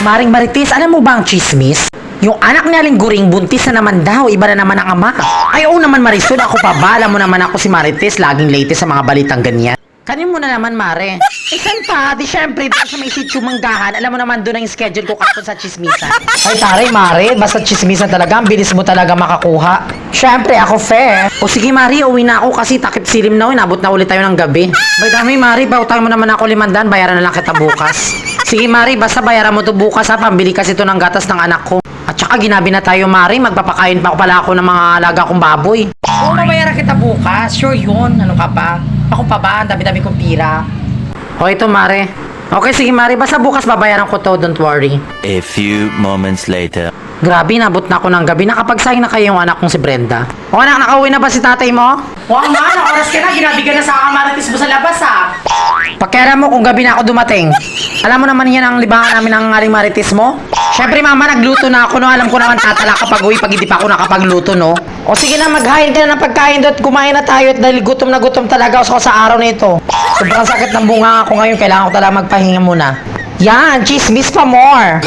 Maring Marites, alam mo ba ang chismis? Yung anak ni Aling Guring, buntis na naman daw, iba na naman ang ama. Ay, oo naman Marisol, ako pa ba? Alam mo naman ako si Marites, laging latest sa mga balitang ganyan. Kanin mo na naman, Mare. Saan pa? Di syempre, doon sa may sitio Manggahan. Alam mo naman doon ang schedule ko kapon sa chismisan. Ay, taray, Mare. Basta chismisan talaga. Ang bilis mo talaga makakuha. Syempre, ako fair. O sige, Mare, uwi na ako kasi takip silim na. Inabot na ulit tayo ng gabi. Bay dami, Mare. Bautang mo naman ako 500. Bayaran na lang kita bukas. Sige, Mare. Basta bayaran mo to bukas ha. Pambili kasi to ng gatas ng anak ko. At saka ginabi na tayo, Mare. Magpapakain pa pala ako ng mga alaga kong baboy. Oo, mabayaran kita bukas. Sure yun. Ano ka pa? Ako pa ba? Ang dami-dami kong pira. O ito, Mare. Okay, sige, Mare. Basta bukas babayaran ko to. Don't worry. A few moments later. Grabe, nabot na ako ng gabi. Nakapagsayang na kayo yung anak kong si Brenda. O anak, nakauwi na ba si tatay mo? Oo nga, oras ka na. Ginabi ka na sa kamaritis mo sa labas, ha? Pakialam mo kung gabi na ako dumating. Alam mo naman yan ang libangan namin ng aling maritis mo? Siyempre, mama, nagluto na ako, no? Alam ko naman tatala kapag uwi pag hindi pa ako nakapagluto, no? O sige na, maghain ka na ng pagkain doon at kumain na tayo at dahil gutom na gutom talaga ako sa araw na ito. Sobrang sakit ng bunga ako ngayon. Kailangan ko talaga magpahinga muna. Yan, chismis pa more.